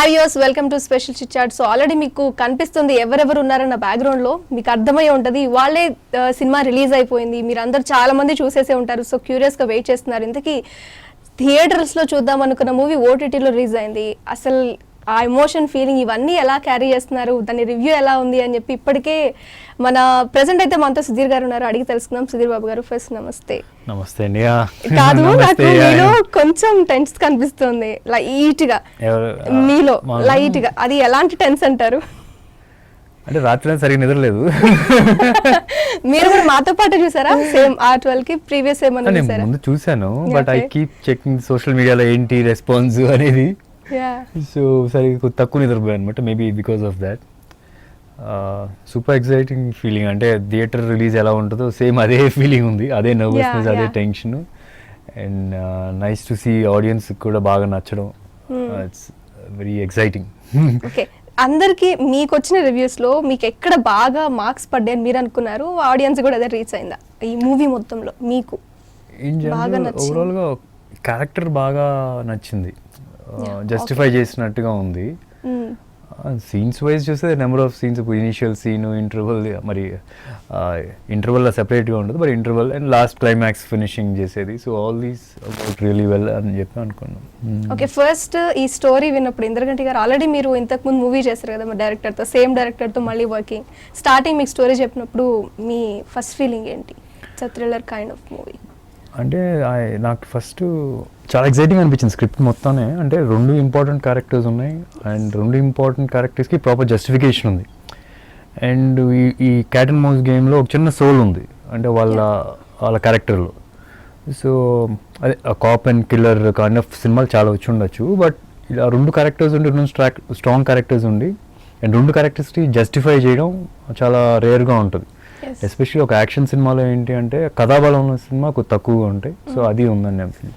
Hi యోస్ welcome to special chit chat. So already మీకు కనిపిస్తుంది ఎవరెవరు ఉన్నారన్న బ్యాక్గ్రౌండ్ లో మీకు అర్థమై ఉంటుంది. వాళ్ళే సినిమా రిలీజ్ అయిపోయింది, మీరు అందరు చాలా మంది చూసేసే ఉంటారు. సో క్యూరియస్ గా వెయిట్ చేస్తున్నారు. ఇంతకీ థియేటర్స్ లో చూద్దాం అనుకున్న మూవీ ఓటీటీలో రిలీజ్ అయింది. అసలు ఆ ఎమోషన్ ఫీలింగ్ ఇవన్నీ ఎలా క్యారీ చేస్తున్నారు, దాని రివ్యూ ఎలా ఉంది అని చెప్పి ఇప్పటికే మన ప్రెసెంట్ అయితే మనతో సుధీర్ గారు ఉన్నారు, అడిగి తెలుసుకుందాం. సుధీర్ బాబు గారు, ఫస్ట్ నమస్తే. నమస్తే అండి. కాదు, నాకు మీలో కొంచెం టెన్స్ కనిపిస్తుంది, లైట్ గా మీలో లైట్ గా. అది ఎలాంటి టెన్స్ అంటారు? అంటే రాత్రి సరిగ్గా నిద్రలేదు. మీరు కూడా మాతో పాటు చూసారా సేమ్ R12 కి? ప్రీవియస్ ఏమన్నా చూసారా? ముందు చూసాను, but I keep checking social మీడియాలో ఏంటి రెస్పాన్స్ అనేది. సో సరిగ్గా తక్కువ నిద్రపోయాను అనమాట, maybe because of that. Super exciting feeling. అంటే థియేటర్ రిలీజ్ ఎలా ఉంటుందో సేమ్ అదే ఫీలింగ్ ఉంది, అదే నర్వస్నెస్, అదే tension. And nice to see audience కూడా బాగా నచ్చడం. It's very exciting. ఓకే, అందరికి మీకు వచ్చిన రివ్యూస్ లో మీకు ఎక్కడ బాగా మార్క్స్ పడ్డాయని మీరు అనుకున్నారు? ఆడియన్స్ కూడా అదే రీచ్ అయిందా ఈ మూవీ మొత్తంలో? మీకు ఓవరాల్ గా క్యారెక్టర్ బాగా నచ్చింది, జస్టిఫై చేసినట్టుగా ఉంది. సీన్స్ వైజ్ చూస్తే number of scenes, initial scene, interval, మరి ఇంటర్వల్లో సెపరేట్గా ఉంటుంది, but interval and last climax finishing చేసేది. So all these work really well అని చెప్పి అనుకున్నాం. ఓకే, ఫస్ట్ ఈ స్టోరీ విన్నప్పుడు ఇంద్రగంటి గారు ఆల్రెడీ మీరు ఇంతకుముందు మూవీ చేస్తారు కదా మా డైరెక్టర్తో, సేమ్ డైరెక్టర్తో మళ్ళీ వర్కింగ్. స్టార్టింగ్ మీకు స్టోరీ చెప్పినప్పుడు మీ ఫస్ట్ ఫీలింగ్ ఏంటి? It's a thriller kind of movie. అంటే నాకు ఫస్ట్ చాలా ఎక్సైటింగ్ అనిపించింది స్క్రిప్ట్ మొత్తానే. అంటే రెండు ఇంపార్టెంట్ క్యారెక్టర్స్ ఉన్నాయి, అండ్ రెండు ఇంపార్టెంట్ క్యారెక్టర్స్కి ప్రాపర్ జస్టిఫికేషన్ ఉంది. అండ్ ఈ క్యాట్ అండ్ మౌస్ గేమ్లో ఒక చిన్న సోల్ ఉంది, అంటే వాళ్ళ క్యారెక్టర్లో. సో అదే cop and killer kind of సినిమాలు చాలా వచ్చి ఉండొచ్చు, బట్ ఇలా రెండు క్యారెక్టర్స్ ఉండి, రెండు స్ట్రాంగ్ క్యారెక్టర్స్ ఉండి, అండ్ రెండు క్యారెక్టర్స్కి జస్టిఫై చేయడం చాలా రేర్గా ఉంటుంది. ఎస్పెషల్లీ ఒక యాక్షన్ సినిమాలో ఏంటి అంటే కథాబలం ఉన్న సినిమా కొద్ది తక్కువగా ఉంటాయి. సో అది ఉందని నేను ఫీల్.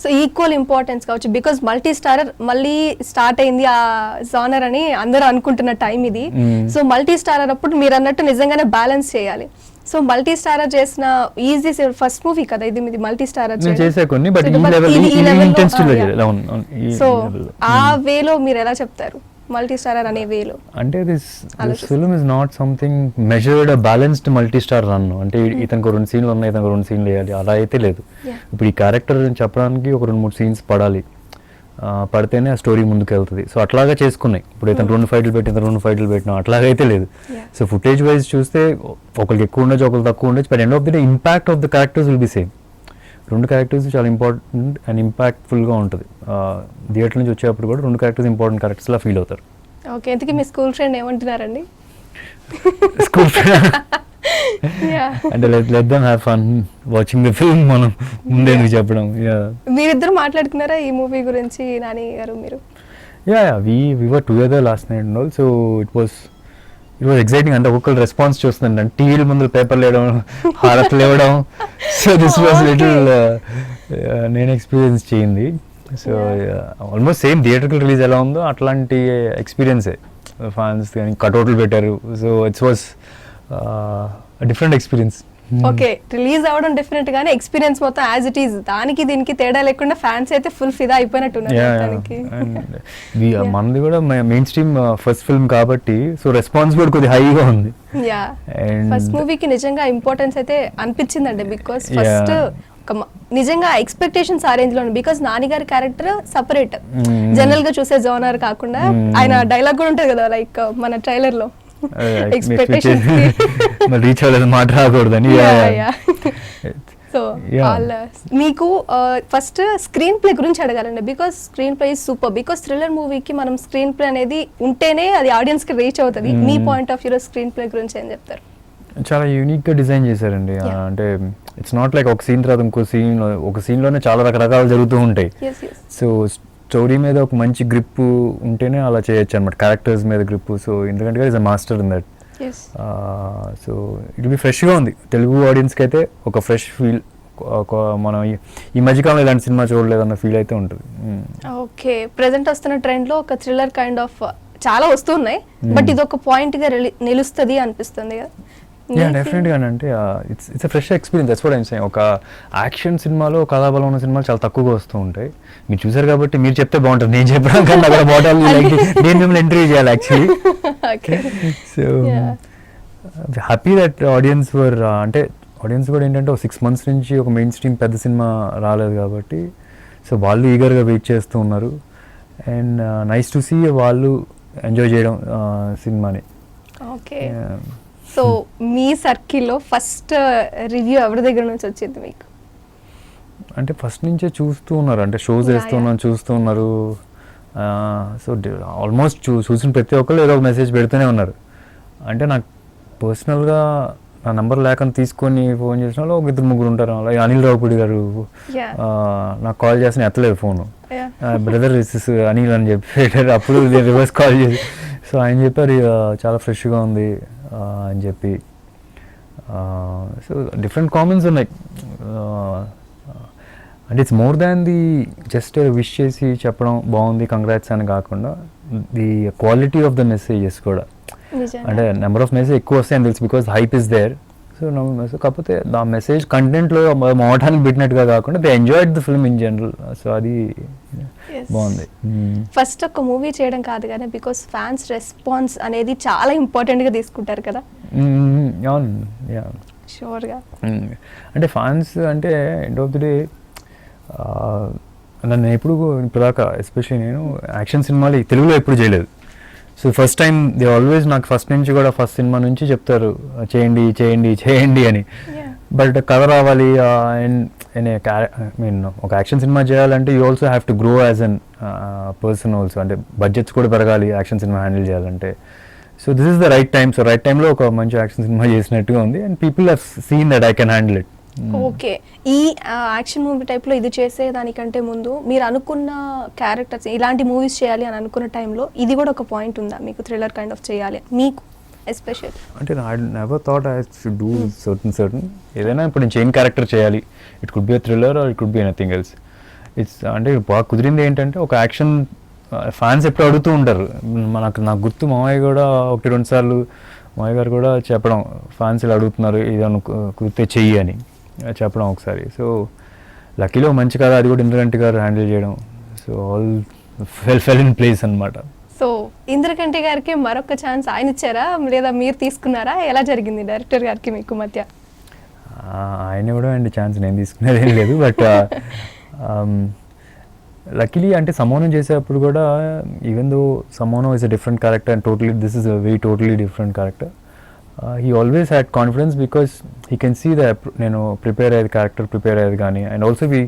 సో ఈక్వల్ ఇంపార్టెన్స్ కావచ్చు, బికాస్ మల్టీ స్టారర్ మళ్ళీ స్టార్ట్ అయింది ఆ జానర్ అని అందరూ అనుకుంటున్న టైం ఇది. సో మల్టీ స్టారర్ అప్పుడు మీరు అన్నట్టు నిజంగానే బ్యాలెన్స్ చేయాలి. సో మల్టీ స్టారర్ చేసిన ఈజీ ఫస్ట్ మూవీ కదా ఇది, మీది మల్టీ స్టారర్ చేసే కొన్ని, బట్ సో ఆ వేలో మీరు ఎలా చెప్తారు మల్టీ స్టారర్ అనే వేలో? అంటే this film is not something measured balanced multi star run. అంటే ఇతనికి రెండు సీన్లు ఉన్నాయి, ఇతనికి రెండు సీన్లు వేయాలి, అలా అయితే లేదు. ఇప్పుడు ఈ క్యారెక్టర్ చెప్పడానికి ఒక 2-3 సీన్స్ పడాలి, పడితేనే ఆ స్టోరీ ముందుకు వెళ్తుంది. సో అట్లాగా చేసుకున్నాయి. ఇప్పుడు ఇతను 2 ఫైట్లు పెట్టి ఇతను 2 ఫైట్లు పెట్టినా అట్లాగైతే లేదు. సో ఫుటేజ్ వైజ్ చూస్తే ఒకరికి ఎక్కువ ఉండొచ్చు, ఒకరికి తక్కువ ఉండొచ్చు, but end of the day impact of the characters will be same. రెండు క్యారెక్టర్స్ చాలా ఇంపార్టెంట్ అండ్ ఇంపాక్ట్ఫుల్గా ఉంటుంది. థియేటర్ నుంచి వచ్చేటప్పుడు కూడా రెండు క్యారెక్టర్స్ ఇంపార్టెంట్ క్యారెక్టర్స్లా ఫీల్ అవుతారు. ఓకే, ఇంతకీ మీ స్కూల్ ఫ్రెండ్ ఏమంటున్నారండి? స్కూల్ ఫ్రెండ్ అంటే let them have fun watching the film. మనం ముందే చెప్పడం. మీరిద్దరు మాట్లాడుకున్నారా ఈ మూవీ గురించి, నాని గారు మీరు? we were together last night and all, so it was exciting. అంటే ఒక్కొక్కరు రెస్పాన్స్ చూస్తుందండి, అంటే టీవీల ముందు పేపర్లు వేయడం, హారత్లు ఇవ్వడం. సో దిస్ వాజ్ లిటిల్ నేను ఎక్స్పీరియన్స్ చేయింది. సో ఆల్మోస్ట్ సేమ్ థియేటర్కి రిలీజ్ ఎలా ఉందో అట్లాంటి ఎక్స్పీరియన్సే. ఫ్యాన్స్ కానీ కటౌట్లు పెట్టారు. So it's was different experience. Okay, release అవ్వడం డిఫరెంట్ గానీ ఎక్స్పీరియన్స్ మొత్తం యాజ్ ఇట్ ఈజ్, దానికి దీనికి తేడా లేకుండా ఫ్యాన్స్ అయితే ఫుల్ ఫిదా అయిపోయినట్టున్నారు. మనది కూడా మెయిన్ స్ట్రీమ్ ఫస్ట్ ఫిల్మ్ కాబట్టి సో రెస్పాన్స్ కూడా కొద్దిగా హైగా ఉంది. ఫస్ట్ మూవీకి నిజంగా ఇంపార్టెన్స్ అయితే అనిపించిందండి, బికాస్ ఫస్ట్ నిజంగా ఎక్స్పెక్టేషన్స్ ఆ రేంజ్ లో ఉంది. బికాస్ నాని గారి క్యారెక్టర్ సపరేట్, జనరల్ గా చూసే జోనర్ కాకుండా. ఆయన డైలాగ్ కూడా ఉంటుంది కదా, లైక్ మన ట్రైలర్ లో రీచ్ అవ్వలేదు, మాట రాకూడదని. సో మీకు ఫస్ట్ స్క్రీన్ ప్లే గురించి అడగాలండి, because screenplay is super. Because thriller మూవీకి మనం స్క్రీన్ ప్లే అనేది ఉంటేనే అది ఆడియన్స్ కి రీచ్ అవుతుంది. మీ పాయింట్ ఆఫ్ వ్యూలో స్క్రీన్ ప్లే గురించి ఏం చెప్తారు? చాలా యూనిక్ గా డిజైన్ చేశారండి. అంటే ఇట్స్ నాట్ లైక్ ఒక సీన్ తర్వాత ఇంకో సీన్, ఒక సీన్ లోనే చాలా రకరకాలు జరుగుతూ ఉంటాయి. సో స్టోరీ మీద ఒక మంచి గ్రిప్ ఉంటేనే అలా చేయొచ్చు అనమాట, క్యారెక్టర్స్ మీద గ్రిప్. సో ఎందుకంటే is a master in that. So it be ఫ్రెష్గా ఉంది తెలుగు ఆడియన్స్కి అయితే, ఒక ఫ్రెష్ ఫీల్. మనం ఈ మధ్యకాలంలో ఇలాంటి సినిమా చూడలేదన్న ఫీల్ అయితే ఉంటుంది. ఓకే, ప్రెసెంట్ వస్తున్న ట్రెండ్లో ఒక థ్రిల్లర్ కైండ్ ఆఫ్ చాలా వస్తున్నాయి, బట్ ఇది ఒక పాయింట్గా నిలుస్తుంది అనిపిస్తుంది కదా. యా డెఫినెట్గా అంటే it's a fresh experience. That's what I'm saying. ఒక యాక్షన్ సినిమాలో కథాబలం ఉన్న సినిమాలు చాలా తక్కువగా వస్తూ ఉంటాయి. మీరు చూసారు కాబట్టి మీరు చెప్తే బాగుంటుంది, నేను చెప్పడం కన్నా అక్కడ బాటల్ నేను మిమ్మల్ని ఇంటర్వ్యూ చేయాలి actually. So happy that audience వర్ అంటే ఆడియన్స్ కూడా ఏంటంటే ఒక 6 months నుంచి ఒక మెయిన్ స్ట్రీమ్ పెద్ద సినిమా రాలేదు కాబట్టి సో వాళ్ళు ఈగర్గా వెయిట్ చేస్తూ ఉన్నారు. అండ్ నైస్ టు సీ వాళ్ళు ఎంజాయ్ చేయడం సినిమాని. ఓకే, సో మీ సర్కిల్లో ఫస్ట్ రివ్యూ ఎవరి దగ్గర నుంచి వచ్చింది మీకు? అంటే ఫస్ట్ నుంచే చూస్తూ ఉన్నారు, అంటే షోస్ వేస్తున్నాను చూస్తూ ఉన్నారు. సో ఆల్మోస్ట్ చూసిన ప్రతి ఒక్కళ్ళు ఏదో ఒక మెసేజ్ పెడుతూనే ఉన్నారు. అంటే నాకు పర్సనల్గా నా నెంబర్ లేకుండా తీసుకొని ఫోన్ చేసిన వాళ్ళు ఒక 2-3 ఉంటారు. అలాగే అనిల్ రావుపూడి గారు నాకు కాల్ చేసిన ఎత్తలేదు ఫోను. బ్రదర్ ఇస్ అనిల్ అని చెప్పి పెట్టారు. అప్పుడు రివర్స్ కాల్ చేసి సో ఆయన చెప్పారు చాలా ఫ్రెష్గా ఉంది అని చెప్పి. సో డిఫరెంట్ కామెంట్స్ ఉన్నాయి. అంటే it's more than the just wish చేసి చెప్పడం బాగుంది కంగ్రాట్స్ అని కాకుండా the quality of the messages కూడా. అంటే నెంబర్ ఆఫ్ మెసేజ్ ఎక్కువ వస్తాయని తెలుసు because hype is there. So కాకపోతే ఆ మెసేజ్ కంటెంట్లో మోటానికి పెట్టినట్టుగా కాకుండా they enjoyed the film in general. So అది బాగుంది. ఫస్ట్ ఒక మూవీ చేయడం కాదు కానీ బికాస్ ఫ్యాన్స్ రెస్పాన్స్ అనేది చాలా ఇంపార్టెంట్గా తీసుకుంటారు కదా. అవును, యా షూర్గా. అంటే ఫ్యాన్స్ అంటే ఎండ్ ఆఫ్ ది డే నన్ను ఎప్పుడు ఇప్పటిదాకా ఎస్పెషల్లీ నేను యాక్షన్ సినిమాలు తెలుగులో ఎప్పుడు చేయలేదు. So first time they always నాకు ఫస్ట్ నుంచి కూడా ఫస్ట్ సినిమా నుంచి చెప్తారు చేయండి చేయండి చేయండి అని. బట్ కథ రావాలి అండ్ మీన్ ఒక యాక్షన్ సినిమా చేయాలంటే you also have to grow as an person also. అంటే బడ్జెట్స్ కూడా పెరగాలి యాక్షన్ సినిమా హ్యాండిల్ చేయాలంటే. So this is the right time. So right టైంలో ఒక మంచి యాక్షన్ సినిమా చేసినట్టుగా ఉంది and people have seen that I can handle it. Okay, ఈ యాక్షన్ మూవీ టైప్లో ఇది చేసేదానికంటే ముందు మీరు అనుకున్న క్యారెక్టర్స్ ఇలాంటి మూవీస్ చేయాలి అని అనుకున్న టైంలో ఇది కూడా ఒక పాయింట్ ఉందా మీకు థ్రిల్లర్ కైండ్ ఆఫ్ చేయాలి మీకు ఎస్పెషల్? అంటే I never thought I should do certain ఏదైనా ఇప్పుడు నేను చైన్ క్యారెక్టర్ చేయాలి. It could be a thriller or it could be anything else. It's అంటే బాగా కుదిరింది ఏంటంటే ఒక యాక్షన్ ఫ్యాన్స్ ఎప్పుడు అడుగుతూ ఉంటారు. నాకు గుర్తు మామయ్య కూడా 1-2 సార్లు మామయ్య గారు కూడా చెప్పడం ఫ్యాన్స్ ఇలా అడుగుతున్నారు ఇది కుదిరితే చెయ్యి అని చెప్పడం ఒకసారి. సో లక్కీలో మంచి కదా అది కూడా ఇంద్రకంటి గారు హ్యాండిల్ చేయడం. So all fell in place అనమాట. సో ఇంద్రకంటి గారికి మరొక ఛాన్స్ ఆయన ఇచ్చారా లేదా మీరు తీసుకున్నారా? ఎలా జరిగింది డైరెక్టర్ గారికి మీకు మధ్య? ఆయన కూడా అండి ఛాన్స్ నేను తీసుకునేది ఏం లేదు. బట్ లక్కీలీ అంటే సమ్మోనం చేసేటప్పుడు కూడా even though సమ్మోనం is a different character and totally this is a very totally different character. He always had confidence because he can see that నేను ప్రిపేర్ అయ్యేది క్యారెక్టర్ ప్రిపేర్ అయ్యేది కానీ and also we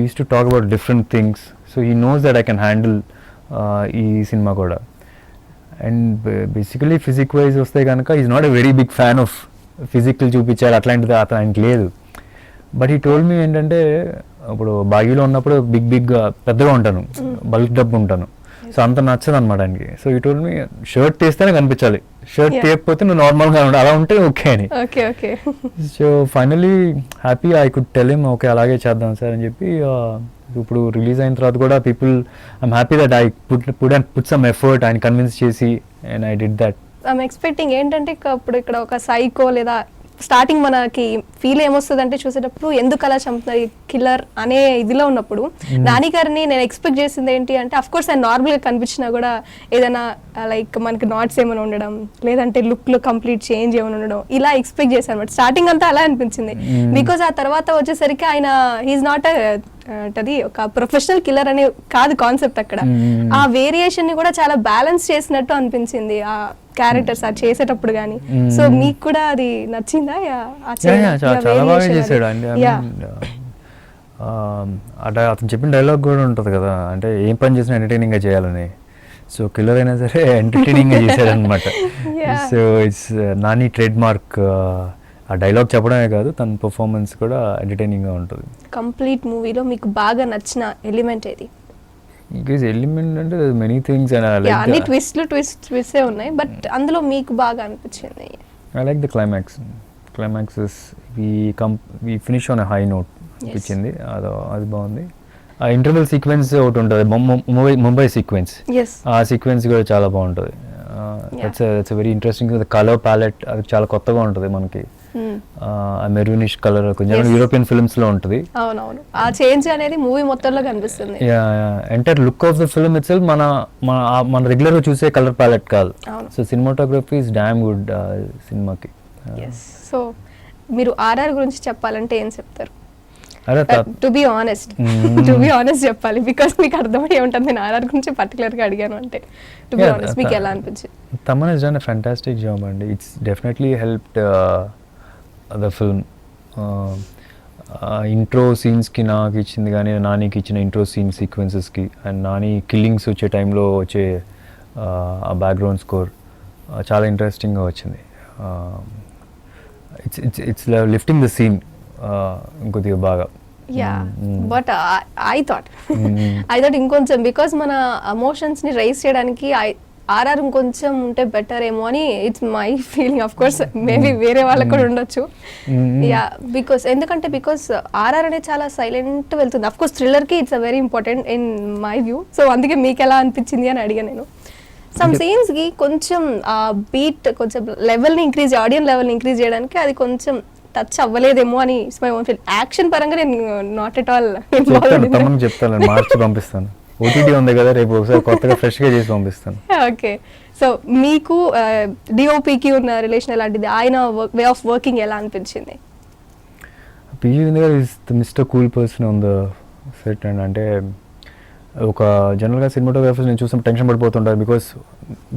used to talk about different things. So he knows that I can handle ఈ సినిమా కూడా. And basically physique wise వస్తే కనుక is not a very big fan of physical చూపించాలి అట్లాంటిది ఆయనకి లేదు. బట్ ఈ టోల్డ్ మీ ఏంటంటే ఇప్పుడు బాగీలో ఉన్నప్పుడు బిగ్గా పెద్దగా ఉంటాను, బల్క్ డబ్బు ఉంటాను. సో అంత నచ్చదు అనమాట ఆయనకి. సో ఈ టోల్డ్ మీ షర్ట్ తీస్తేనే కనిపించాలి, షర్ట్ తీయకపోతే నువ్వు నార్మల్గా ఉండాలి, అలా ఉంటే ఓకే అని. So finally happy I could tell him okay అలాగే చేద్దాం సార్ అని చెప్పి. ఇప్పుడు రిలీజ్ అయిన తర్వాత కూడా people I'm happy that I put some effort ఆయన కన్విన్స్ చేసి and I did that. I'm expecting ఏంటంటే ఇప్పుడు ఇక్కడ ఒక సైకో లేదా స్టార్టింగ్ మనకి ఫీల్ ఏమొస్తుంది అంటే చూసేటప్పుడు ఎందుకు అలా చంపుతున్నారు కిల్లర్ అనే ఇదిలో ఉన్నప్పుడు నాని గారిని నేను ఎక్స్పెక్ట్ చేసింది ఏంటి అంటే అఫ్ కోర్స్ ఆయన నార్మల్గా కనిపించినా కూడా ఏదైనా లైక్ మనకి నాట్స్ ఏమైనా ఉండడం లేదంటే లుక్లో కంప్లీట్ చేంజ్ ఏమైనా ఉండడం ఇలా ఎక్స్పెక్ట్ చేశాను అనమాట. స్టార్టింగ్ అంతా అలా అనిపించింది బికాజ్ ఆ తర్వాత వచ్చేసరికి ఆయన హీఈస్ నాట్ అది ఒక ప్రొఫెషనల్ కిల్లర్ అనే కాదు కాన్సెప్ట్ అక్కడ. ఆ వేరియేషన్ ని కూడా చాలా బ్యాలెన్స్ చేసినట్టు అనిపించింది ఆ క్యారెక్టర్స్ అది చేసేటప్పుడు కానీ. సో మీకు కూడా అది నచ్చిందా? చాలా బాగా చేశాడు అండి. అంటే అతను చెప్పిన డైలాగ్ కూడా ఉంటుంది కదా, అంటే ఏం పని చేసినా ఎంటర్టైనింగ్ గా చేయాలని. సో కిల్లర్ అయినా సరే ఎంటర్టైనింగ్ గా చేశాడు అనమాట. So it's Nani trade mark. ఆ డైలాగ్ చెప్పడమే కాదు తన పర్ఫార్మెన్స్ కూడా ఎంటర్టైనింగ్ గా ఉంటుంది. కంప్లీట్ మూవీలో మీకు బాగా నచ్చిన ఎలిమెంట్ ఏది? ఎలిమెంట్ అంటే మెనీ థింగ్స్ అన్ని ట్విస్ట్స్ ఉన్నాయి బట్ అందులో మీకు బాగా అనిపించింది? I like the climax we finish on a high note అనిపించింది. అది బాగుంది. ఆ ఇంటర్వెల్ సీక్వెన్స్ ఒకటి ఉంటుంది, ముంబై సీక్వెన్స్. ఆ సీక్వెన్స్ కూడా చాలా బాగుంటుంది. That's very interesting. Colour palette అది చాలా కొత్తగా ఉంటుంది మనకి. మెరూనిష్ కలర్ కొంచెం యూరోపియన్ ఫిల్మ్స్ లో ఉంటుంది. అవునవును, ఆ చేంజ్ అనేది మూవీ మొత్తంలో కనిపిస్తుంది. Entire look of the film itself మన రెగ్యులర్ గా చూసే కలర్ ప్యాలెట్ కాదు. So cinematography is damn good సినిమాకి. సో మీరు ఆర్ఆర్ గురించి చెప్పాలంటే ఏం చెప్తారు? టు బి ఆనెస్ట్ చెప్పాలి, బికాస్ మీకు అర్థమయ్యే ఉంటుంది. నేను ఆర్ఆర్ గురించి పర్టికులర్ గా అడిగాను అంటే. టు బి ఆనెస్ట్ మీకు ఎలా అనిపించింది? Thaman has done a fantastic job అండి. It's definitely helped the film. Intro సీన్స్కి నాకు ఇచ్చింది కానీ నానికి ఇచ్చిన ఇంట్రో సీన్ సీక్వెన్సెస్కి అండ్ నాని కిల్లింగ్స్ వచ్చే టైంలో వచ్చే ఆ బ్యాక్గ్రౌండ్ స్కోర్ చాలా ఇంట్రెస్టింగ్గా వచ్చింది. ఇట్స్ లిఫ్టింగ్ ద సీన్ ఇంకొద్దిగా బాగా. బట్ ఐ థాట్ ఇంకొంచెం, బికాస్ మన ఎమోషన్స్ ని రైజ్ చేయడానికి ఆర్ఆర్ ఇంకొంచెం ఉంటే బెటర్ ఏమో అని it's my feeling. Of course maybe వేరే వాళ్ళకి కూడా ఉండొచ్చు. బికాస్ ఆర్ఆర్ అనేది చాలా సైలెంట్ వెళ్తుంది. అఫ్ కోర్స్ థ్రిల్లర్ కి it's a very important in my view. So అందుకే మీకు ఎలా అనిపించింది అని అడిగా నేను. సమ్ సీన్స్ కి కొంచెం బీట్ కొంచెం లెవెల్ని ఇంక్రీజ్, ఆడియన్ లెవెల్ని ఇంక్రీజ్ చేయడానికి అది కొంచెం టచ్ అవ్వలేదేమో అని it's my own feel. Action పరంగా నేను నాట్ ఎట్ ఆల్ చెప్తాను, మార్చి పంపిస్తాను. ఓటీటీ ఉంది కదా, రేపు ఒకసారి కొత్తగా ఫ్రెష్గా చేసి పంపిస్తాను. ఓకే, సో మీకు డిఓపికి ఉన్న రిలేషన్ ఎలాంటిది? ఆయన వే ఆఫ్ వర్కింగ్ ఎలా అనిపించింది? PG Vinda is the mister cool person on the set. And అంటే ఒక జనరల్గా సినిమాటోగ్రాఫర్స్ నేను చూసిన టెన్షన్ పడిపోతుంటారు, బికాస్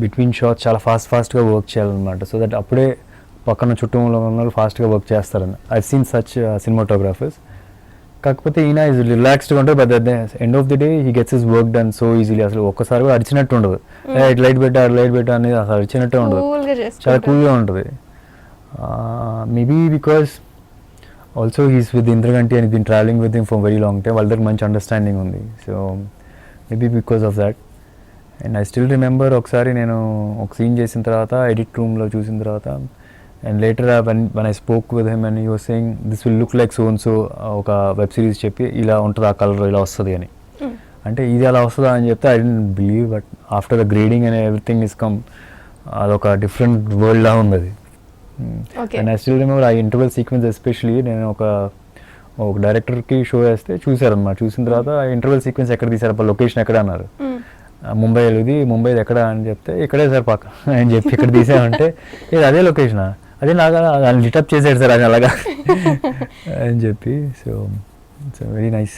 బిట్వీన్ షాట్స్ చాలా ఫాస్ట్గా వర్క్ చేయాలన్నమాట. సో దట్ అప్పుడే పక్కన చుట్టూలో ఉన్న వాళ్ళు ఫాస్ట్గా వర్క్ చేస్తారని ఐ సీన్ సచ్ సినిమాటోగ్రాఫర్స్. కాకపోతే ఈయన ఈజ్ రిలాక్స్డ్గా ఉంటుంది. But at the end of the day he gets his work done so easily. అసలు ఒక్కసారి కూడా అడిచినట్టు ఉండదు. లైట్ పెట్టా అనేది అసలు అడిచినట్టే ఉండదు, చాలా కూల్గా ఉంటుంది. Maybe because also he's with Indraganti and been travelling with him for very long time. వాళ్ళకి మంచి అండర్స్టాండింగ్ ఉంది. So maybe because of that. And I still remember ఒకసారి నేను ఒక సీన్ చేసిన తర్వాత ఎడిట్ రూమ్లో చూసిన తర్వాత, and later when I spoke with him and he was saying this will look like so and so, ఒక వెబ్ సిరీస్ చెప్పి ఇలా ఉంటుంది, ఆ కలర్ ఇలా వస్తుంది అని. అంటే ఇది అలా వస్తుందా అని చెప్తే I don't believe. But after the grading and everything is come, అదొక డిఫరెంట్ వరల్డ్ లా ఉంది అది. అండ్ ఐ స్టిల్ రిమెంబర్ ఆ ఇంటర్వెల్ సీక్వెన్స్ ఎస్పెషలీ. నేను ఒక డైరెక్టర్కి షో వేస్తే చూసారన్నమాట. చూసిన తర్వాత ఆ ఇంటర్వెల్ సీక్వెన్స్ ఎక్కడ తీసారు, లొకేషన్ ఎక్కడ అన్నారు. ముంబై వెళ్ళి ముంబై ఎక్కడ అని చెప్తే ఇక్కడే సార్ పక్క అని చెప్పి ఇక్కడ తీసామంటే ఇది అదే లొకేషనా, అదే లాగా దాన్ని లిటప్ చేసాడు సార్ అది అలాగా అని చెప్పి. So it's very nice.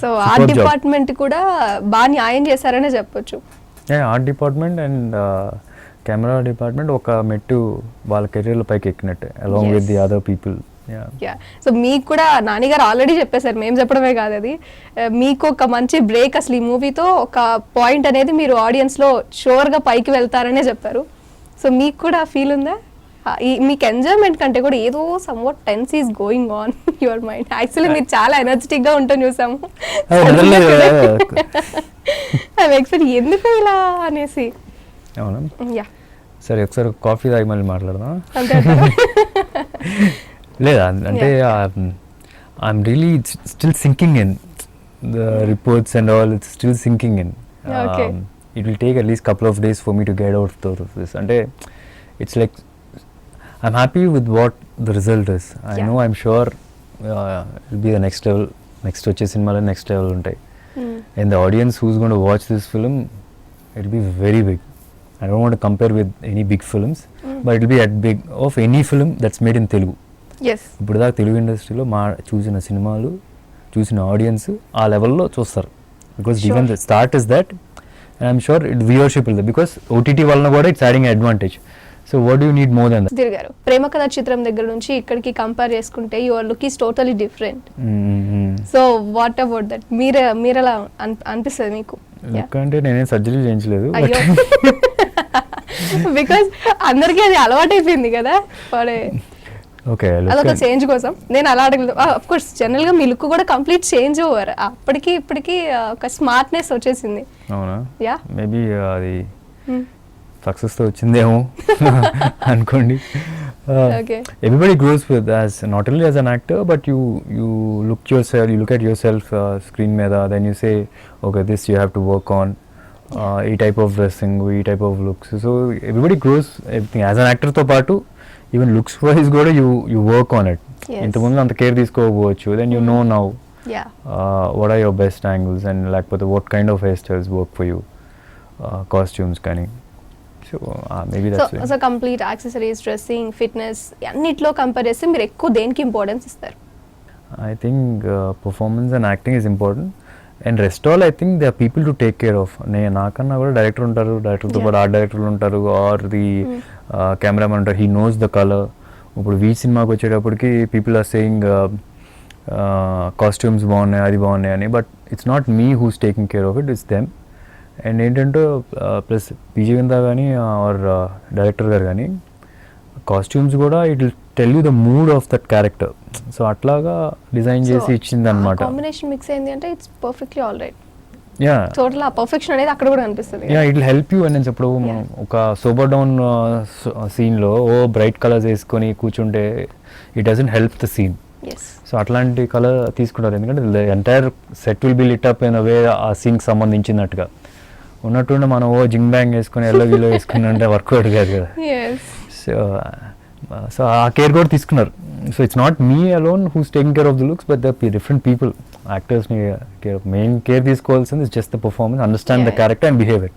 So art department కూడా బాగా న్యాయం చేశారనే చెప్పొచ్చు. Art department and camera department ఒక మెట్టు వాళ్ళ కెరీర్లో పైకి ఎక్కినట్టే along with the other people. So మీకు కూడా నానిగారు ఆల్రెడీ చెప్పేశారు, మేము చెప్పడమే కాదు అది. మీకు ఒక మంచి బ్రేక్ అసలు ఈ మూవీతో ఒక పాయింట్ అనేది మీరు ఆడియన్స్లో షోర్గా పైకి వెళ్తారనే చెప్పారు. సో మీకు కూడా ఫీల్ ఉందా? మీకు ఎంజాయ్మెంట్ కంటే కూడా ఏదో somewhat tense is going on your mind. Actually మీరు చాలా ఎనర్జెటిక్ గా ఉంటుంది చూసాము. ఎందుకు ఇలా అనేసి. అవునా, సరే ఒకసారి కాఫీ తాగి మళ్ళీ మాట్లాడదాం. లేదా అంటే I'm really still sinking in the reports and all. It's still sinking in. It will take at least couple of days for me to get out of this. అంటే it's like I'm happy with what the result is. I know, I'm sure it'll be the next level. Next వచ్చే సినిమాలో next level ఉంటాయి. And the audience who's going to watch this film, it'll be very big. I don't want to compare with any big films, but it'll be at big of any film that's made in Telugu. Yes. ఇప్పుడు దాకా తెలుగు ఇండస్ట్రీలో చూసిన సినిమాలు చూసిన audience ఆ లెవెల్లో చూస్తారు. Because even the start is that, and I'm sure it viewership will, because OTT వలన కూడా it's adding advantage. So what you need more than that? Sudheer గారు, ప్రేమ కథా చిత్రం దగ్గర నుంచి ఇక్కడికి కంపేర్ చేసుకుంటే your look is totally different. So what about that? మీరెలా అనిపిస్తుంది మీకు? అంటే నేనేం సర్జరీ చేయించలేదు, బికాస్ అందరికీ అది అలవాటు అయిపోయింది కదా. అదొక చేంజ్ కోసం నేను అలా అడగలేదు. ఆఫ్ కోర్స్ జనరల్ గా మీ లుక్ కూడా కంప్లీట్ చేంజ్ ఓవర్. అప్పటికి ఇప్పటికి ఒక స్మార్ట్నెస్ వచ్చేసింది. అవునా? యా, మేబీ అది సక్సెస్ తో వచ్చిందేమో అనుకోండి. Everybody grows with as not only as an actor, but you look at yourself screen మీద, then you say okay, this you have to work on, ఈ టైప్ ఆఫ్ డ్రెస్సింగ్, ఈ type of looks. So everybody grows everything as an యాక్టర్తో పాటు even looks wise కూడా you work on it. Yes. ఇంతకుముందు అంత care తీసుకోకపోవచ్చు, then you know now Yeah. what are your best angles and లేకపోతే what kind of hairstyles work for you, costumes కానీ. So maybe that's so complete accessories, dressing, fitness అన్నిట్లో compare చేస్తే మీరు ఎక్కువ దేనికి ఇంపార్టెన్స్ ఇస్తారు? I think performance and acting is important, and rest all I think there are people to take care of. నాకన్నా కూడా director ఉంటారు, డైరెక్టర్తో పాటు ఆర్ట్ డైరెక్టర్లు ఉంటారు, ఆర్ ది కెమెరామెన్ ఉంటారు, హీ నోస్ ద కలర్. ఇప్పుడు వీ సినిమాకి వచ్చేటప్పటికి పీపుల్ ఆర్ సేయింగ్ కాస్ట్యూమ్స్ బాగున్నాయి, అది బాగున్నాయి అని, but it's not me who's taking care of it, it's them. And ఏంటంటే ప్లస్ విజయవంత కానీ ఆర్ డైరెక్టర్ గారు కానీ కాస్ట్యూమ్స్ కూడా it will tell you the mood of that character. So అట్లాగా డిజైన్ చేసి ఇచ్చింది అనమాట. కాంబినేషన్ మిక్స్ అయింది అంటే it's perfectly all right. Yeah total ఆ పర్ఫెక్షన్ అనేది అక్కడ కూడా అనిపిస్తుంది. Yeah it will help you. అని నేను చెప్పడం ఒక సూపర్ డౌన్ సీన్లో బ్రైట్ కలర్స్ వేసుకొని కూర్చుంటే it doesn't help the scene. So అట్లాంటి కలర్ తీసుకుంటారు, ఎందుకంటే entire set will be lit up in a way ఆ సీన్కి సంబంధించినట్టుగా. ఉన్నట్టుండి మనం జింగ్ బ్యాంగ్ వేసుకొని ఎల్లో గిలో వేసుకుని అంటే వర్కౌట్ కాదు కదా. సో ఆ కేర్ కూడా తీసుకున్నారు. So it's not me alone who's taking care of the looks, but the different people యాక్టర్స్ని కేర్ మెయిన్ కేర్ తీసుకోవాల్సింది is just the performance, understand the character and behaviour.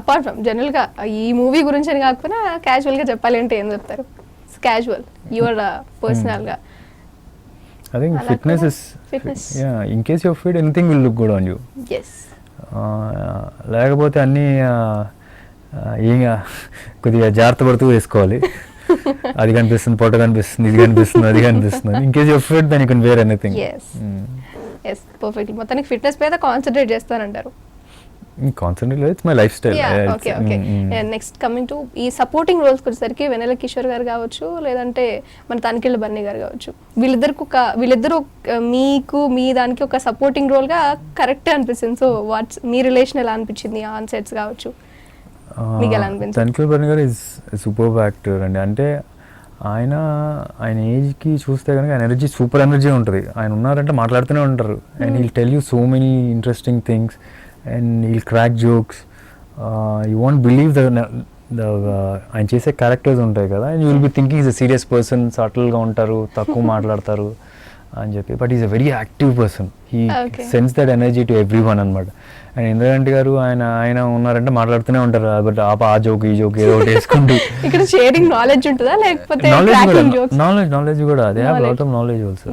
Apart from జనరల్గా ఈ movie గురించి అని కాకపోయినా క్యాజువల్గా చెప్పాలి అంటే ఏం చెప్తారు? క్యాజువల్ యువర్ పర్సనల్గా. I think fitness is yeah, in case you're fit anything will look good on you. Yes. లేకపోతే అన్నీ కొద్దిగా జాగ్రత్త పడుతూ వేసుకోవాలి. అది కనిపిస్తుంది, పొట్ట కనిపిస్తుంది, ఇది కనిపిస్తుంది, అది కనిపిస్తుంది. In case you're fit then you can wear anything. Yes perfectly. మొత్తానికి ఫిట్నెస్ మీద కాన్సన్ట్రేట్ చేస్తానంటారు. Concentrate it's my lifestyle. Okay okay. Next coming to ఈ సపోర్టింగ్ రోల్స్కి వచ్చేసరికి వెన్నెల కిషోర్ గారు కావచ్చు, లేదంటే మన తనికెళ్ళ బన్నీ గారు కావచ్చు, వీళ్ళిద్దరు మీకు మీ దానికి ఒక సపోర్టింగ్ రోల్గా కరెక్టే అనిపిస్తుంది. సో వాట్స్ మీ రిలేషన్ ఎలా అనిపించింది ఆన్ సెట్స్ కావచ్చు, మీకు ఎలా అనిపించింది? తనికెళ్ళ బన్నీ గారు ఇస్ సూపర్ యాక్టర్ అండి. అంటే ఆయన ఏజ్కి చూస్తే కనుక ఎనర్జీ సూపర్ ఎనర్జీ ఉంటుంది. ఆయన ఉన్నారంటే మాట్లాడుతూనే ఉంటారు. And heal tell you so many interesting things and he'll crack jokes. You won't believe the ఆయన చేసే క్యారెక్టర్స్ ఉంటాయి కదా, and you will be thinking he's a serious person, సటిల్గా ఉంటారు, తక్కువ మాట్లాడతారు అని చెప్పి, but is a very active person. He sense that energy to every one అనమాట. అండ్ ఇంద్రగంటి గారు ఆయన ఉన్నారంటే మాట్లాడుతూనే ఉంటారు, బట్ ఆ జోక్ ఈ జోక్ ఏదో ఒకటి వేసుకుంటూ. ఇక్కడ షేరింగ్ నాలెడ్జ్ ఉంటుందా లేకపోతే నాలెడ్జ్ కూడా అదే lot of knowledge also.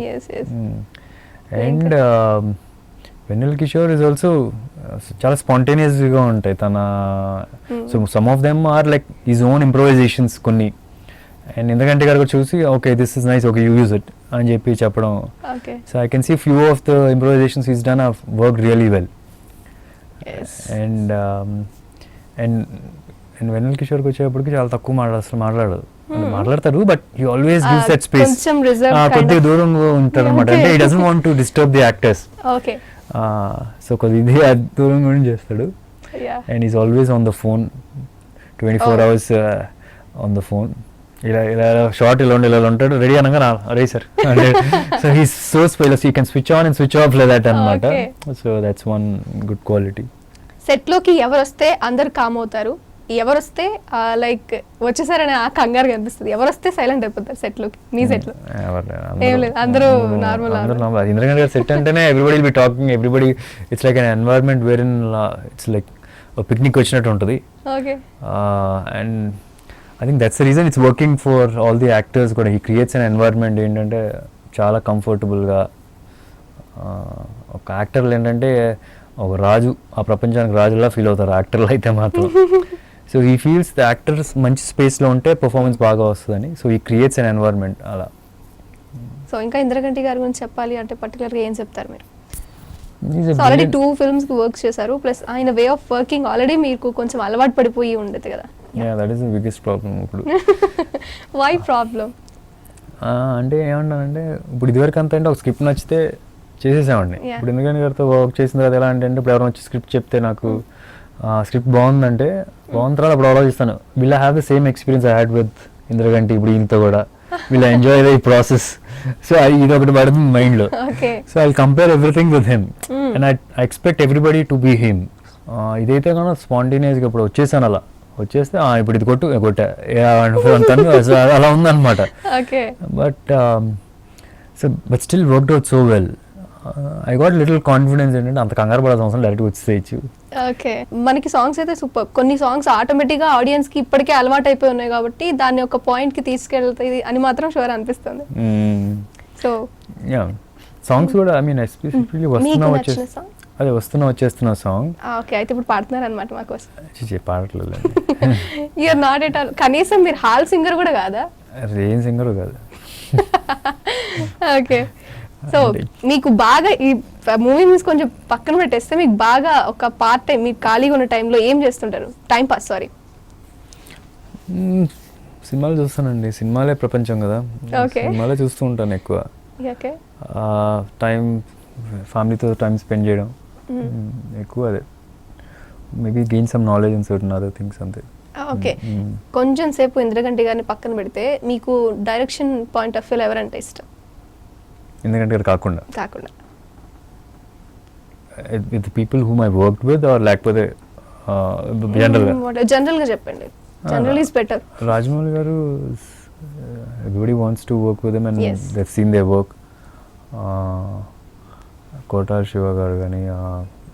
And Vennela Kishore is also చాలా స్పాంటేనియస్గా ఉంటాయి తన. So some of them are like his own improvisations కొన్ని. అండ్ ఎందుకంటే గారు చూసి okay this is nice, okay you use it అని చెప్పి చెప్పడం. So I can see few of the improvisations is done have work really well. And Vennela కిషోర్కి వచ్చేప్పటికి చాలా తక్కువ మాట్లాడదు, మాట్లాడతారు, but he always gives that space. కొద్దిగా దూరంగా ఉంటారు అనమాట. అంటే he doesn't want to disturb the actors. So కొద్దిగా దూరం కూడా చేస్తాడు. And is always on the phone 24 hours on the phone. ఇలా షార్ట్ ఇలా ఉంటాడు, రెడీ అనగా రెడీ సార్ అంటే. సో హీ సో స్పైలస్, you can switch on and switch off like that అనమాట. So that's one good quality. సెట్లోకి ఎవరు వస్తే అందరు కామ్ అవుతారు, ఎవరు వస్తే లైక్ వచ్చేసారని ఆ కంగారు కనిపిస్తుంది, ఎవరు వస్తే సైలెంట్ అయిపోతారు సెట్లోకి? మీ సెట్లో ఏం లేదు, అందరూ నార్మల్. ఇంద్రగంటి గారి సెట్ అంటేనే everybody will be talking, everybody it's like an environment where in it's like picnic వచ్చినట్టు ఉంటుంది. And I think that's the reason it's working for all the actors కూడా. హీ క్రియేట్స్ అన్ ఎన్వైరన్మెంట్ ఏంటంటే చాలా కంఫర్టబుల్గా. ఒక యాక్టర్లు ఏంటంటే ఒక రాజు, ఆ ప్రపంచానికి రాజులా ఫీల్ అవుతారు యాక్టర్లు అయితే మాత్రం. So he feels the actors మంచి స్పేస్లో ఉంటే పర్ఫార్మెన్స్ బాగా వస్తుందని. So he creates an environment అలా. సో ఇంకా ఇంద్రగంటి గారి గురించి చెప్పాలి అంటే పర్టికులర్గా ఏం చెప్తారు మీరు? ఆల్రెడీ 2 films వర్క్ చేశారు, ప్లస్ ఆయన వే ఆఫ్ వర్కింగ్ ఆల్రెడీ మీకు కొంచెం అలవాటు పడిపోయి ఉండేది కదా. That is the biggest problem ఇప్పుడు. వై ప్రాబ్లం అంటే ఏమన్నానంటే, ఇప్పుడు ఇదివరకు అంతా అంటే ఒక స్క్రిప్ట్ నచ్చితే చేసేసామండి. ఇప్పుడు ఎందుకంటే గారితో వర్క్ చేసిన తర్వాత ఎలా అంటే ఇప్పుడు ఎవరైనా వచ్చి స్క్రిప్ట్ చెప్తే నాకు స్క్రిప్ట్ బాగుందంటే బాగున్న తర్వాత అప్పుడు ఆలోచిస్తాను, will I have the same experience I had with Indraganti, ఇప్పుడు ఈయనతో కూడా will I enjoy the process. So ఇది ఒకటి పడుతుంది మైండ్లో. So I compare everything with him and I expect everybody to be him. ఇదైతే కానీ స్పాంటేనియస్గా ఇప్పుడు వచ్చేసాను అలా వచ్చేస్తే ఇప్పుడు ఇది కొట్టా అలా ఉందన్నమాట. Okay. But still worked out so well. I got little confidence ఏంటంటే అంత కంగారు పడాల్సిన అవసరం డైరెక్ట్గా వచ్చేయచ్చు. ఓకే. మనకి సాంగ్స్ అయితే సూపర్. కొన్ని సాంగ్స్ ఆటోమేటిక్గా ఆడియన్స్కి ఇప్పటికే అలవాటు అయిపోయి ఉన్నాయి కాబట్టి దాన్ని ఒక పాయింట్కి తీసుకెళ్తాయి అని మాత్రం షూర్ అనిపిస్తుంది. సో సాంగ్స్ కూడా ఐ మీన్ ఎస్పెషల్లీ వస్తున్నా వచ్చేస్తున్న సాంగ్. ఓకే, అయితే ఇప్పుడు పాడుతున్నారు అనమాట మా కోసం. పాడట్లేదు. You're not at all. కనీసం మీరు హాల్ సింగర్ కూడా కాదా? ఏం సింగర్ కాదు. ఓకే. సో మీకు బాగా ఈ మూవీ మీన్స్ కొంచెం పక్కన పెట్టేస్తే మీకు బాగా ఒక పార్ట్ టైం మీకు ఖాళీగా ఉన్న టైంలో ఏం చేస్తుంటారు? Time pass, sorry. సినిమాలు చూస్తానండి. సినిమాలే ప్రపంచం కదా. సినిమాలే చూస్తూ ఉంటాను ఎక్కువ. ఓకే. టైం ఫ్యామిలీతో టైం స్పెండ్ చేయడం ఎక్కువ. అదే maybe gain some knowledge in certain other things అంతే. ఓకే. కొంచెం సేపు ఇంద్రగంటి గారిని పక్కన పెడితే మీకు డైరెక్షన్ పాయింట్ ఆఫ్ వ్యూ ఎవరంటే ఇష్టం? ఎందుకంటే కాకుండా with people whom I worked with or లేకపోతే జనరల్గా చెప్పండి. General is better. Rajamouli garu, everybody wants to work with them and they have seen their work. కోటార్ శివ గారు కానీ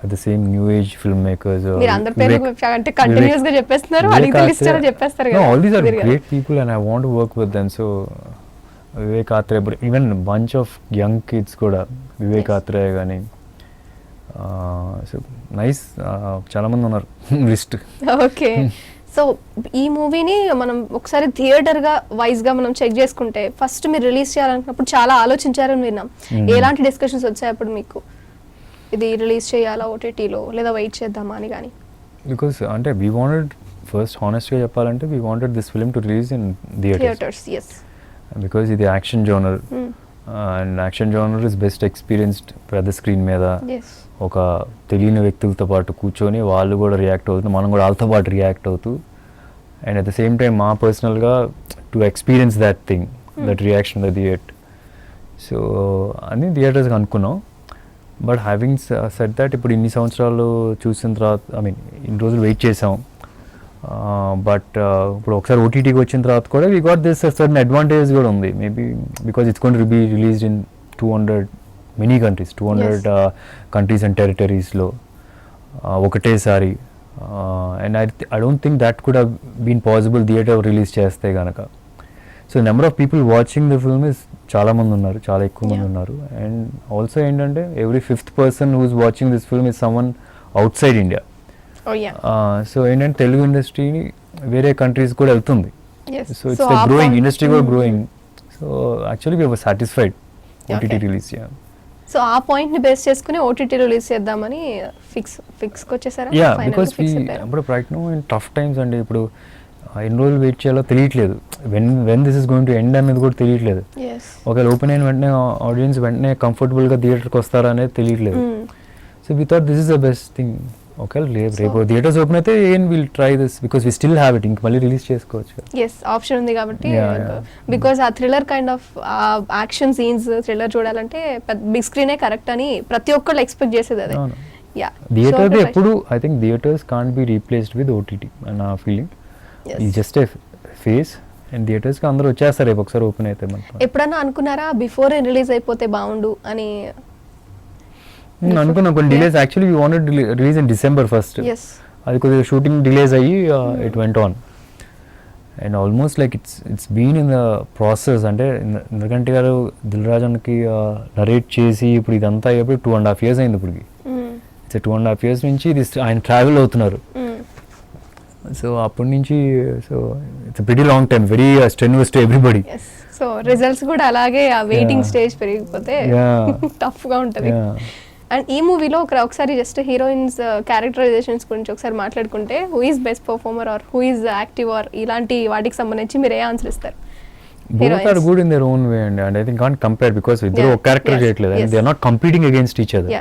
at the same new age film makers. మీరు అందరి పేరు అంటే కంటిన్యూస్ గా చెప్పేస్తున్నారు. అడిగితే లిస్ట్ చాలా చెప్పేస్తారు కదా. All these are great people and I want to work with them. So Vivek Athreya, even bunch of young kids కూడా, వివేక్ ఆత్రేయ కానీ సో నైస్, చాలా మంది ఉన్నారు లిస్ట్. ఓకే. సో ఈ మూవీని మనం ఒకసారి థియేటర్గా వైజ్గా మనం చెక్ చేసుకుంటే ఫస్ట్ మీరు రిలీజ్ చేయాలనుకున్నప్పుడు చాలా ఆలోచించారని విన్నాం. ఎలాంటి డిస్కషన్స్ వచ్చాయి అప్పుడు మీకు? ఇది రిలీజ్ చేయాలా ఓటీటీలో లేదా వెయిట్ చేద్దామా అని? కానీ బికాస్ అంటే వీ వాంటెడ్ ఫస్ట్ హానెస్ట్గా చెప్పాలంటే we wanted this film to release in theatres. Yes. Because ఇది action genre and action genre is best experienced పెద్ద స్క్రీన్ మీద ఒక తెలియని వ్యక్తులతో పాటు కూర్చొని వాళ్ళు కూడా రియాక్ట్ అవుతుంది, మనం కూడా వాళ్ళతో పాటు రియాక్ట్ అవుతూ, and at the same time మా పర్సనల్గా to experience that thing, that reaction the theatre. So అన్ని థియేటర్స్కి అనుకున్నాం. బట్ హ్యావింగ్ సెడ్ దట్ ఇప్పుడు ఇన్ని సంవత్సరాలు చూసిన తర్వాత ఐ మీన్ ఇన్ని రోజులు వెయిట్ చేసాం. బట్ ఇప్పుడు ఒకసారి ఓటీటీకి వచ్చిన తర్వాత కూడా we got this certain advantage కూడా ఉంది. Maybe because it's going to be released in 200 many countries, 200 countries and టెరిటరీస్లో ఒకటేసారి. And I don't think that could have been possible theatre release చేస్తే కనుక. So number of people watching the film is చాలామంది ఉన్నారు, చాలా ఎక్కువ మంది ఉన్నారు. అండ్ ఆల్సో ఏంటంటే every 5th person who is watching this film is someone outside India. So ఏంటంటే తెలుగు ఇండస్ట్రీ వేరే కంట్రీస్ కూడా వెళ్తుంది. సో ఇట్స్ గ్రోయింగ్, ఇండస్ట్రీ కూడా growing. So actually we were satisfied OTT release చేయాలి. సో ఆ point ని base చేసుకుని OTT release చేద్దామని ఫిక్స్ వచ్చేసారా? యా, బికాస్ ఇప్పుడు right now in tough times అండి. ఇప్పుడు ఎన్ని రోజులు వెయిట్ చేయాలో తెలియట్లేదు, when this is going to end అనేది కూడా తెలియట్లేదు. ఒకవేళ ఓపెన్ అయిన వెంటనే ఆడియన్స్ వెంటనే కంఫర్టబుల్గా థియేటర్కి వస్తారా అనేది తెలియట్లేదు. So we thought this is the best thing. ఒకవేళ రేపు థియేటర్స్ ఓపెన్ అయితే will try this because we still have it, ఇంక మళ్ళీ రిలీజ్ చేసుకోవచ్చు. ఎస్, ఆప్షన్ ఉంది కాబట్టి. బికాస్ ఆ thriller kind of action scenes thriller చూడాలంటే బిగ్ స్క్రీనే కరెక్ట్ అని ప్రతి ఒక్కళ్ళు ఎక్స్పెక్ట్ చేసేది అదే. థియేటర్ ఎప్పుడు I think theatres can't be replaced with OTT నా ఫీలింగ్. ఈ జస్ట్ ఏ ఫేస్ అండ్ థియేటర్స్కి అందరూ వచ్చేస్తారు రేపు ఒకసారి ఓపెన్ అయితే. ఎప్పుడన్నా అనుకున్నారా బిఫోర్ రిలీజ్ అయిపోతే బాగుండు అని? అనుకున్నా కొన్ని delays. Actually we wanted release in December 1st. అది కొద్దిగా షూటింగ్ డిలేస్ అయ్యి it went on and almost like it's been in the process. అంటే ఇంద్రగంటి గారు దిల్ రాజన్కి నరేట్ చేసి ఇప్పుడు ఇదంతా అయ్యేప్పుడు 2.5 years అయింది. ఇప్పటికి ఇట్స్ 2.5 years నుంచి ఇది ఆయన ట్రావెల్ అవుతున్నారు. సో అప్పటి నుంచి so it's pretty long time, very strenuous to everybody. So results కూడా అలాగే ఆ వెయిటింగ్ స్టేజ్ పెరిగిపోతే టఫ్ గా ఉంటది. అండ్ ఈ మూవీలో ఒకసారి జస్ట్ హీరోయిన్స్ క్యారెక్టరైజేషన్స్ గురించి ఒకసారి మాట్లాడుకుంటే, who is best performer or who is active or ఇలాంటి వాటికి సంబంధించి మీరు ఏ ఆన్సర్ ఇస్తారు? Both are good in their own way and I think can't compare because ఇద్దరు ఒక క్యారెక్టర్ చేయట్లేదు and they are not competing against each other.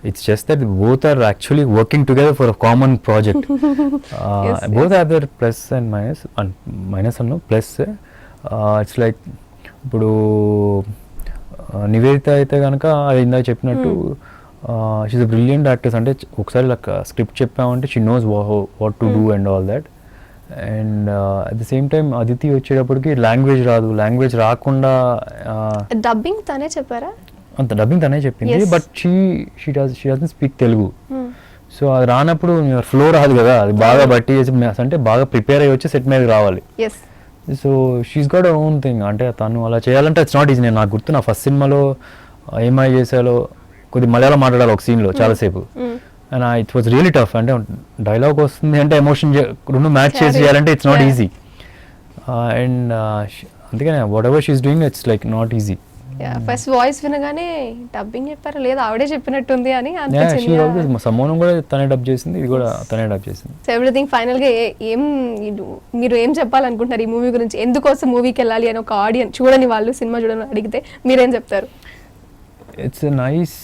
It's just that both are actually working together for a common project. Both have their plus and minus and no plus. It's like ఇప్పుడు నివేదిత అయితే కనుక అది ఇందాక చెప్పినట్టు she a brilliant actors. అంటే ఒకసారి ఇలా script చెప్పామంటే she knows what to do and all that. And at the same time Aditi వచ్చేటప్పటికి లాంగ్వేజ్ రాదు, లాంగ్వేజ్ రాకుండా డబ్బింగ్ తనే చెప్పారా? అంత డబ్బింగ్ తనే చెప్పింది, Yes. But she doesn't speak Telugu. So అది రానప్పుడు ఫ్లో రాదు కదా, అది బాగా బట్టి చేసి అంటే బాగా ప్రిపేర్ అయ్యి వచ్చి సెట్ మీద రావాలి. Yes. So she's got own thing. అంటే తను అలా చేయాలంటే ఇట్స్ నాట్ ఈజీ. నేను నాకు గుర్తు నా ఫస్ట్ సినిమాలో ఏమై చేసాలో కొద్ది మలయాళం మాట్లాడాలి ఒక సీన్లో చాలాసేపు. And it was really tough. అంటే డైలాగ్ వస్తుంది అంటే ఎమోషన్ రెండు మ్యాచ్ చేసి చేయాలంటే ఇట్స్ నాట్ ఈజీ. అండ్ అందుకనే what ever she's doing it's like not easy. First voice వినగానే డబ్బింగ్ చెప్పారా లేదా ఆవిడే చెప్పినట్టుంది అని అనిపించింది. సమ్మోనం కూడా తనే డబ్ చేసింది, ఇది కూడా తనే డబ్ చేసింది. సో ఎవ్రీథింగ్ ఫైనల్ గా ఏం మీరు ఏం చెప్పాలనుకుంటున్నారు ఈ మూవీ గురించి? ఎందుకోసం మూవీకి వెళ్ళాలి అని ఒక ఆడియన్స్ చూడని వాళ్ళు సినిమా చూడని అడిగితే మీరేం చెప్తారు? It's a nice.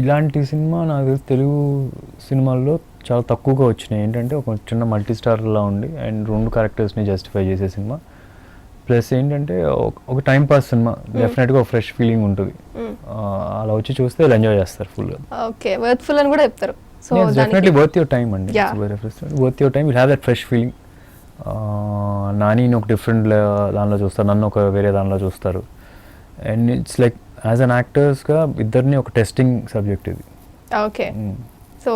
ఇలాంటి సినిమా నాకు తెలిసి తెలుగు సినిమాల్లో చాలా తక్కువగా వచ్చినాయి. ఏంటంటే ఒక చిన్న మల్టీ స్టార్లా ఉండి అండ్ రెండు క్యారెక్టర్స్ని జస్టిఫై చేసే సినిమా. ప్లస్ ఏంటంటే ఒక టైం పాస్ సినిమా, డెఫినెట్గా ఒక ఫ్రెష్ ఫీలింగ్ ఉంటుంది. అలా వచ్చి చూస్తే వీళ్ళు ఎంజాయ్ చేస్తారు ఫుల్గా. ఓకే, వర్త్ఫుల్ అని కూడా చెప్తారు. So definitely worth your time అండి. Worth your time. Will have that fresh feeling. నానిని ఒక డిఫరెంట్ దానిలో చూస్తారు, నన్ను ఒక వేరే దానిలో చూస్తారు. And it's like as an యాక్టర్స్గా ఇద్దరిని ఒక టెస్టింగ్ సబ్జెక్ట్ ఇది. ఓకే, సో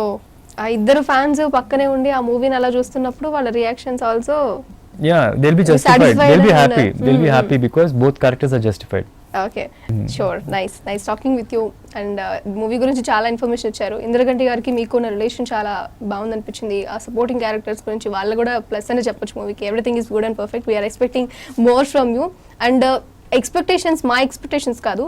ఆ ఇద్దరు ఫ్యాన్స్ పక్కనే ఉండి ఆ మూవీని అలా చూస్తున్నప్పుడు వాళ్ళ reactions also they'll be justified, they'll be happy, they'll be happy because both characters are justified. Okay, sure. Nice talking with you. And movie గురించి చాలా ఇన్ఫర్మేషన్ ఇచ్చారు. ఇంద్రగంటి గారికి మీకు ఉన్న రిలేషన్ చాలా బాగుంది అనిపించింది. ఆ సపోర్టింగ్ క్యారెక్టర్స్ గురించి వాళ్ళు కూడా ప్లస్ అనే చెప్పొచ్చు మూవీకి. Everything is good and perfect. We're expecting more from you. And expectations మా ఎక్స్పెక్టేషన్స్ కాదు,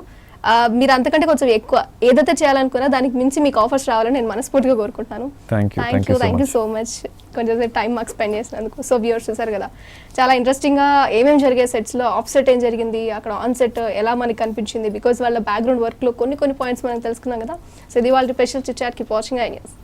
మీరు అంతకంటే కొంచెం ఎక్కువ ఏదైతే చేయాలనుకున్నా దానికి మించి మీకు ఆఫర్స్ రావాలని నేను మనస్ఫూర్తిగా కోరుకుంటున్నాను. థ్యాంక్ యూ సో మచ్ కొంచెం టైం మాకు స్పెండ్ చేసినందుకు. సో వ్యూవర్స్ చూసారు కదా, చాలా ఇంట్రెస్టింగ్గా ఏమేమి జరిగాయి సెట్స్లో, ఆఫ్ సెట్ ఏం జరిగింది, అక్కడ ఆన్ సెట్ ఎలా మనకి కనిపించింది, బికాజ్ వాళ్ళ బ్యాక్గ్రౌండ్ వర్క్లో కొన్ని పాయింట్స్ మనం తెలుసుకున్నాం కదా. సో ఇది వాళ్ళ special chit chat. Keep watching I news.